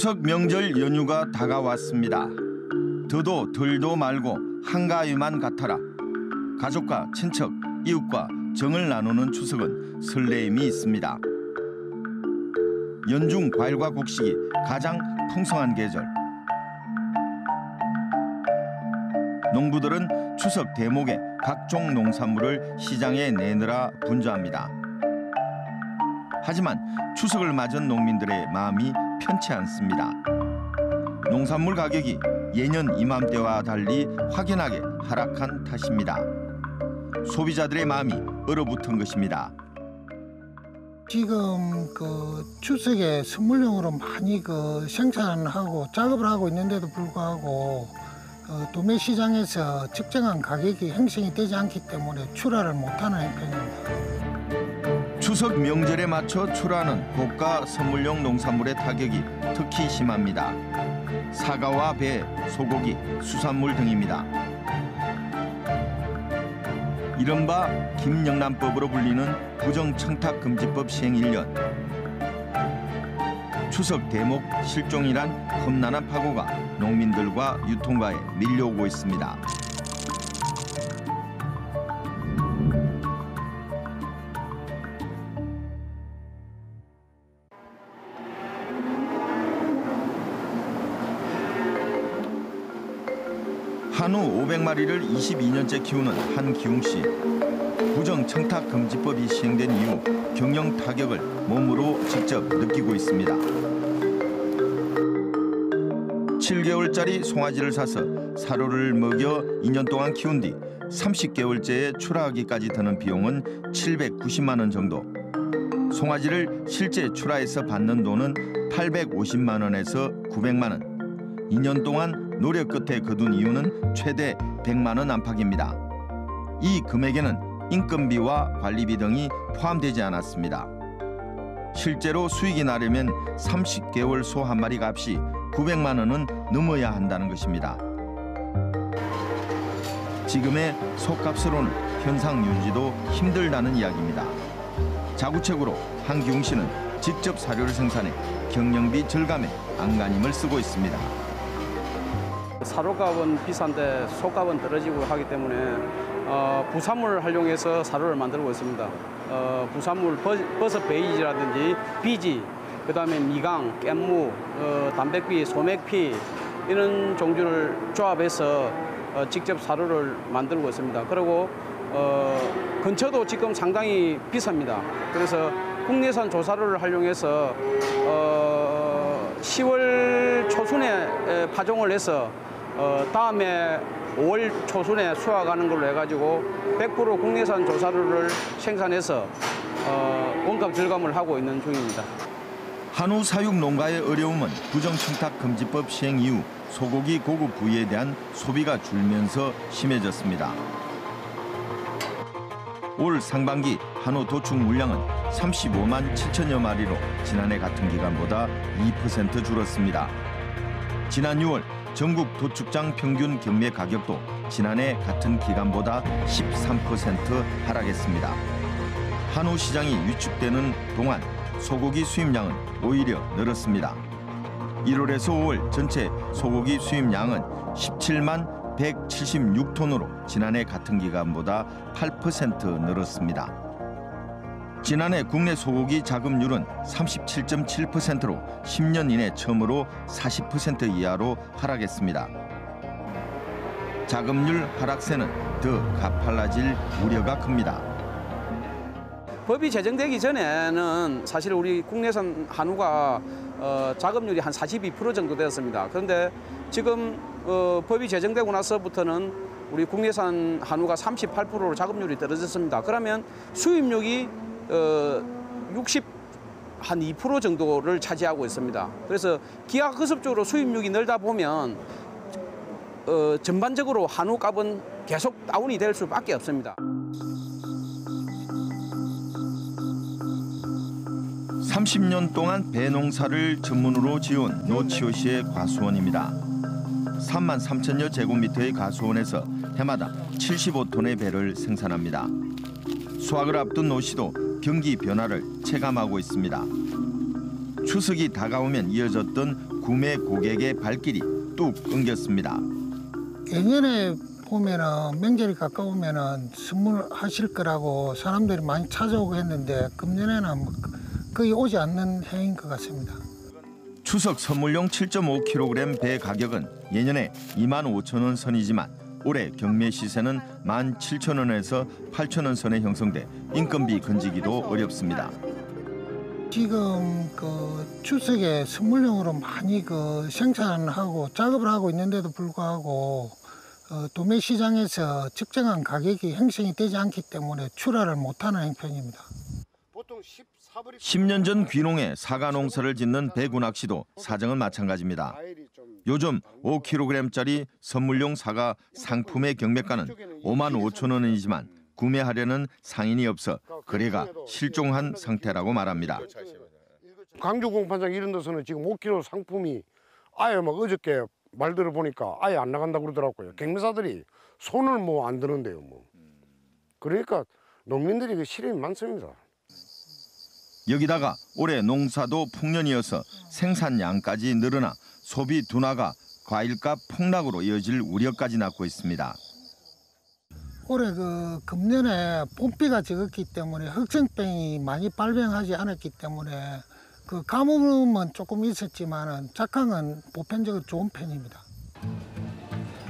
추석 명절 연휴가 다가왔습니다. 더도 덜도 말고 한가위만 같아라. 가족과 친척, 이웃과 정을 나누는 추석은 설레임이 있습니다. 연중 과일과 곡식이 가장 풍성한 계절. 농부들은 추석 대목에 각종 농산물을 시장에 내느라 분주합니다. 하지만 추석을 맞은 농민들의 마음이 편치 않습니다. 농산물 가격이 예년 이맘때와 달리 확연하게 하락한 탓입니다. 소비자들의 마음이 얼어붙은 것입니다. 지금 추석에 선물용으로 많이 생산하고 작업을 하고 있는데도 불구하고 도매 시장에서 적정한 가격이 형성이 되지 않기 때문에 출하를 못하는 형편입니다. 추석 명절에 맞춰 출하하는 고가 선물용 농산물의 타격이 특히 심합니다. 사과와 배, 소고기, 수산물 등입니다. 이른바 김영란법으로 불리는 부정청탁금지법 시행 1년. 추석 대목 실종이란 험난한 파고가 농민들과 유통가에 밀려오고 있습니다. 한우 500마리를 22년째 키우는 한기웅 씨. 부정청탁금지법이 시행된 이후 경영 타격을 몸으로 직접 느끼고 있습니다. 7개월짜리 송아지를 사서 사료를 먹여 2년 동안 키운 뒤 30개월째에 출하하기까지 드는 비용은 790만 원 정도. 송아지를 실제 출하해서 받는 돈은 850만 원에서 900만 원. 2년 동안 노력 끝에 거둔 이유는 최대 100만 원 안팎입니다. 이 금액에는 인건비와 관리비 등이 포함되지 않았습니다. 실제로 수익이 나려면 30개월 소 한 마리 값이 900만 원은 넘어야 한다는 것입니다. 지금의 소값으로는 현상 유지도 힘들다는 이야기입니다. 자구책으로 한기웅 씨는 직접 사료를 생산해 경영비 절감에 안간힘을 쓰고 있습니다. 사료값은 비싼데 소값은 떨어지고 하기 때문에 부산물을 활용해서 사료를 만들고 있습니다. 부산물 버섯 베이지라든지 비지, 그다음에 미강, 깻무, 담백비, 소맥피 이런 종류를 조합해서 직접 사료를 만들고 있습니다. 그리고 근처도 지금 상당히 비쌉니다. 그래서 국내산 조사료를 활용해서 10월 초순에 파종을 해서 다음에 5월 초순에 수확하는 걸로 해가지고 100% 국내산 조사료를 생산해서 원가 절감을 하고 있는 중입니다. 한우 사육 농가의 어려움은 부정청탁금지법 시행 이후 소고기 고급 부위에 대한 소비가 줄면서 심해졌습니다. 올 상반기 한우 도축 물량은 35만 7천여 마리로 지난해 같은 기간보다 2% 줄었습니다. 지난 6월 전국 도축장 평균 경매 가격도 지난해 같은 기간보다 13% 하락했습니다. 한우 시장이 위축되는 동안 소고기 수입량은 오히려 늘었습니다. 1월에서 5월 전체 소고기 수입량은 17만 176톤으로 지난해 같은 기간보다 8% 늘었습니다. 지난해 국내 소고기 자급률은 37.7%로 10년 이내 처음으로 40% 이하로 하락했습니다. 자급률 하락세는 더 가팔라질 우려가 큽니다. 법이 제정되기 전에는 사실 우리 국내산 한우가 자급률이 한 42% 정도 되었습니다. 그런데 지금 법이 제정되고 나서부터는 우리 국내산 한우가 38%로 자급률이 떨어졌습니다. 그러면 수입력이 2% 정도를 차지하고 있습니다. 그래서 기하급수적으로 수입력이 늘다 보면 전반적으로 한우 값은 계속 다운이 될 수밖에 없습니다. 30년 동안 배 농사를 전문으로 지어온 노치호 씨의 과수원입니다. 3만 3천여 제곱미터의 가수원에서 해마다 75톤의 배를 생산합니다. 수확을 앞둔 노 씨도 경기 변화를 체감하고 있습니다. 추석이 다가오면 이어졌던 구매 고객의 발길이 뚝 끊겼습니다. 예년에 보면은 명절이 가까우면은 선물하실 거라고 사람들이 많이 찾아오고 했는데 금년에는 거의 오지 않는 해인 것 같습니다. 추석 선물용 7.5kg 배 가격은 예년에 25,000원 선이지만 올해 경매 시세는 17,000원에서 8,000원 선에 형성돼 인건비 건지기도 어렵습니다. 지금 추석에 선물용으로 많이 생산하고 작업을 하고 있는데도 불구하고 도매 시장에서 적정한 가격이 형성이 되지 않기 때문에 출하를 못하는 형편입니다. 10년 전 귀농에 사과 농사를 짓는 배군학 씨도 사정은 마찬가지입니다. 요즘 5kg짜리 선물용 사과 상품의 경매가는 55,000원이지만 구매하려는 상인이 없어 거래가 실종한 상태라고 말합니다. 광주 공판장 이런 데서는 지금 5kg 상품이 아예 막 어저께 말 들어보니까 아예 안 나간다고 그러더라고요. 경매사들이 손을 뭐 안 드는데요. 뭐. 그러니까 농민들이 그 시름이 많습니다. 여기다가 올해 농사도 풍년이어서 생산량까지 늘어나 소비 둔화가 과일값 폭락으로 이어질 우려까지 낳고 있습니다. 올해 금년에 봄비가 적었기 때문에 흑생병이 많이 발병하지 않았기 때문에 가뭄은 조금 있었지만 작황은 보편적으로 좋은 편입니다.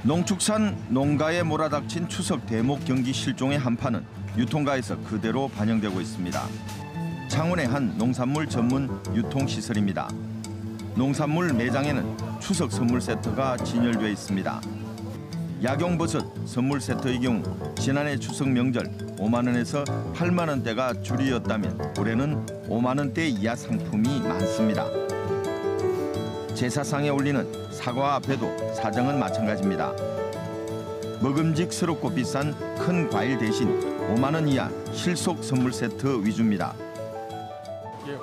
농축산 농가에 몰아닥친 추석 대목 경기 실종의 한파는 유통가에서 그대로 반영되고 있습니다. 창원의 한 농산물 전문 유통시설입니다. 농산물 매장에는 추석 선물 세트가 진열돼 있습니다. 약용버섯 선물 세트의 경우 지난해 추석 명절 5만 원에서 8만 원대가 줄이었다면 올해는 5만 원대 이하 상품이 많습니다. 제사상에 올리는 사과와 배도 사정은 마찬가지입니다. 먹음직스럽고 비싼 큰 과일 대신 5만 원 이하 실속 선물 세트 위주입니다.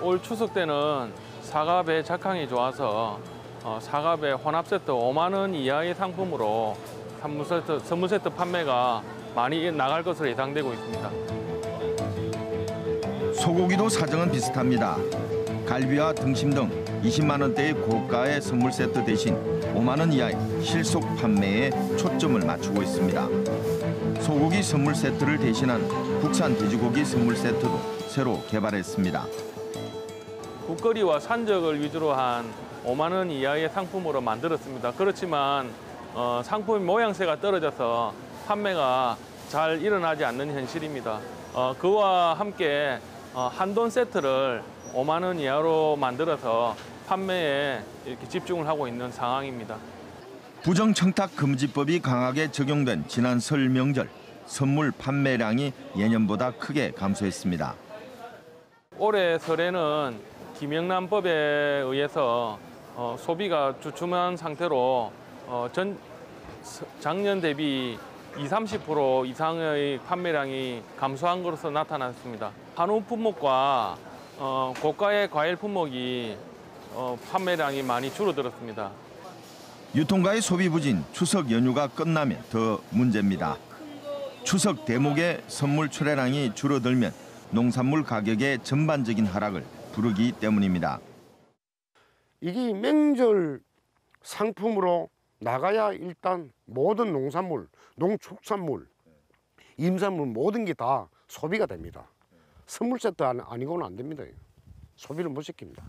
올 추석 때는 사과배 작황이 좋아서 사과배 혼합 세트 5만 원 이하의 상품으로 선물 세트 판매가 많이 나갈 것으로 예상되고 있습니다. 소고기도 사정은 비슷합니다. 갈비와 등심 등 20만 원대의 고가의 선물 세트 대신 5만 원 이하의 실속 판매에 초점을 맞추고 있습니다. 소고기 선물 세트를 대신한 국산 돼지고기 선물 세트도 새로 개발했습니다. 국거리와 산적을 위주로 한 5만 원 이하의 상품으로 만들었습니다. 그렇지만 상품 모양새가 떨어져서 판매가 잘 일어나지 않는 현실입니다. 그와 함께 한돈 세트를 5만 원 이하로 만들어서 판매에 이렇게 집중을 하고 있는 상황입니다. 부정청탁금지법이 강하게 적용된 지난 설 명절 선물 판매량이 예년보다 크게 감소했습니다. 올해 설에는 김영란법에 의해서 소비가 주춤한 상태로 작년 대비 20-30% 이상의 판매량이 감소한 것으로 나타났습니다. 한우 품목과 고가의 과일 품목이 판매량이 많이 줄어들었습니다. 유통가의 소비 부진, 추석 연휴가 끝나면 더 문제입니다. 추석 대목의 선물 출하량이 줄어들면 농산물 가격의 전반적인 하락을 부르기 때문입니다. 이게 명절 상품으로 나가야 일단 모든 농산물, 농축산물, 임산물 모든 게 다 소비가 됩니다. 선물 세트 아니고는 안 됩니다. 소비를 못 시킵니다.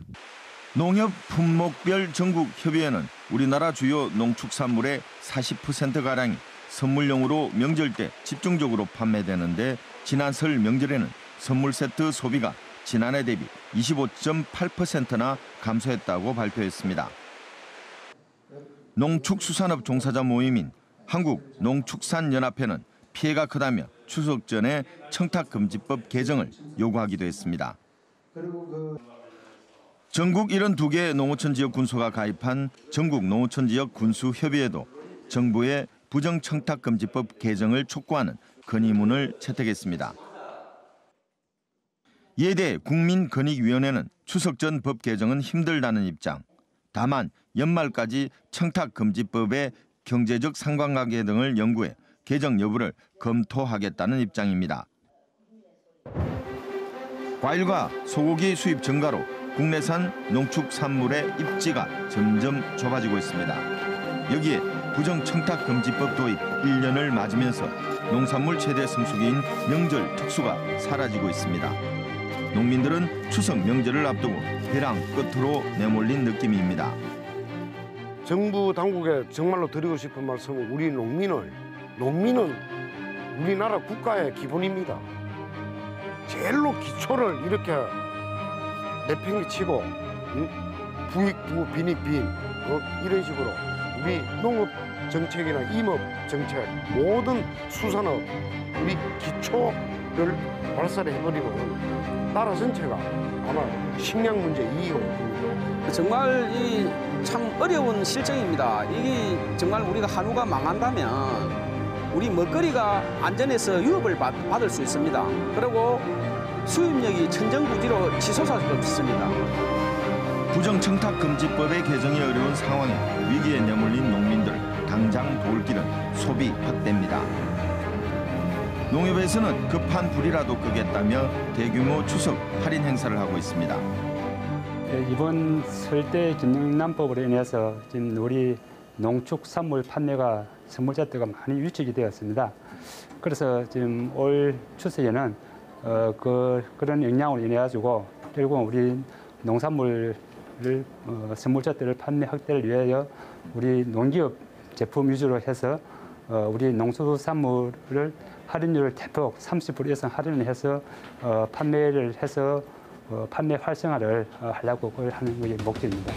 농협 품목별 전국 협의회는 우리나라 주요 농축산물의 40%가량이 선물용으로 명절 때 집중적으로 판매되는데 지난 설 명절에는 선물 세트 소비가 지난해 대비 25.8%나 감소했다고 발표했습니다. 농축수산업 종사자 모임인 한국농축산연합회는 피해가 크다며 추석 전에 청탁금지법 개정을 요구하기도 했습니다. 전국 72개 농어촌 지역 군소가 가입한 전국 농어촌 지역 군수협의회도 정부의 부정청탁금지법 개정을 촉구하는 건의문을 채택했습니다. 이에 대해 국민권익위원회는 추석 전 법 개정은 힘들다는 입장, 다만 연말까지 청탁금지법의 경제적 상관관계 등을 연구해 개정 여부를 검토하겠다는 입장입니다. 과일과 소고기 수입 증가로 국내산 농축산물의 입지가 점점 좁아지고 있습니다. 여기에 부정청탁금지법 도입 1년을 맞으면서 농산물 최대 성수기인 명절 특수가 사라지고 있습니다. 농민들은 추석 명절을 앞두고 벼랑 끝으로 내몰린 느낌입니다. 정부 당국에 정말로 드리고 싶은 말씀은 우리 농민은 우리나라 국가의 기본입니다. 제일로 기초를 이렇게 내팽개치고 부익부 빈익빈 이런 식으로 우리 농업 정책이나 임업 정책 모든 수산업 우리 기초를 발사를 해버리면 나라 전체가 아마 식량 문제 이익을 얻습니다. 정말 이 참 어려운 실정입니다. 이게 정말 우리가 한우가 망한다면 우리 먹거리가 안전해서 유업을 받을 수 있습니다. 그리고 수입력이 천정부지로 치솟을 수 없습니다. 부정청탁금지법의 개정이 어려운 상황에 위기에 내몰린 농민들 당장 도울 길은 소비 확대입니다. 농협에서는 급한 불이라도 끄겠다며 대규모 추석 할인 행사를 하고 있습니다. 이번 설대 김영란법으로 인해서 지금 우리 농축산물 판매가 선물자들과 많이 위축이 되었습니다. 그래서 지금 올 추석에는 그런 영향으로 인해 가지고 결국 우리 농산물을 선물자들을 판매 확대를 위하여 우리 농기업 제품 위주로 해서 우리 농수산물을 할인율을 대폭 30% 이상 할인을 해서 판매를 해서 판매 활성화를 하려고 하는 게 목적입니다.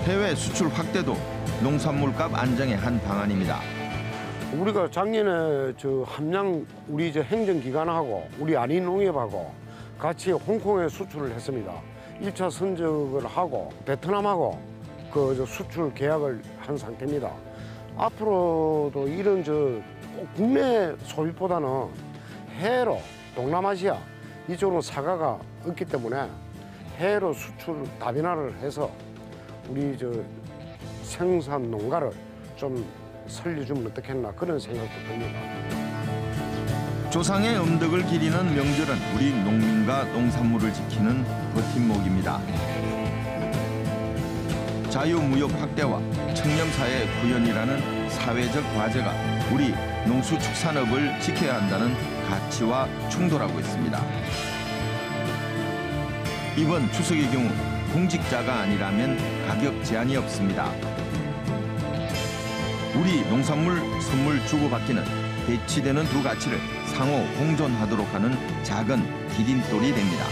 해외 수출 확대도 농산물값 안정의 한 방안입니다. 우리가 작년에 함양 우리 행정기관하고 우리 안인농협하고 같이 홍콩에 수출을 했습니다. 1차 선적을 하고 베트남하고 수출 계약을 한 상태입니다. 앞으로도 이런 국내 소비보다는 해외로 동남아시아 이쪽으로 사과가 없기 때문에 해외로 수출 다변화를 해서 우리 생산 농가를 좀 살려주면 어떻겠나 그런 생각도 듭니다. 조상의 음덕을 기리는 명절은 우리 농민과 농산물을 지키는 버팀목입니다. 자유무역 확대와 청렴사회 구현이라는 사회적 과제가 우리 농수축산업을 지켜야 한다는 가치와 충돌하고 있습니다. 이번 추석의 경우 공직자가 아니라면 가격 제한이 없습니다. 우리 농산물 선물 주고받기는 배치되는 두 가치를 상호 공존하도록 하는 작은 디딤돌이 됩니다.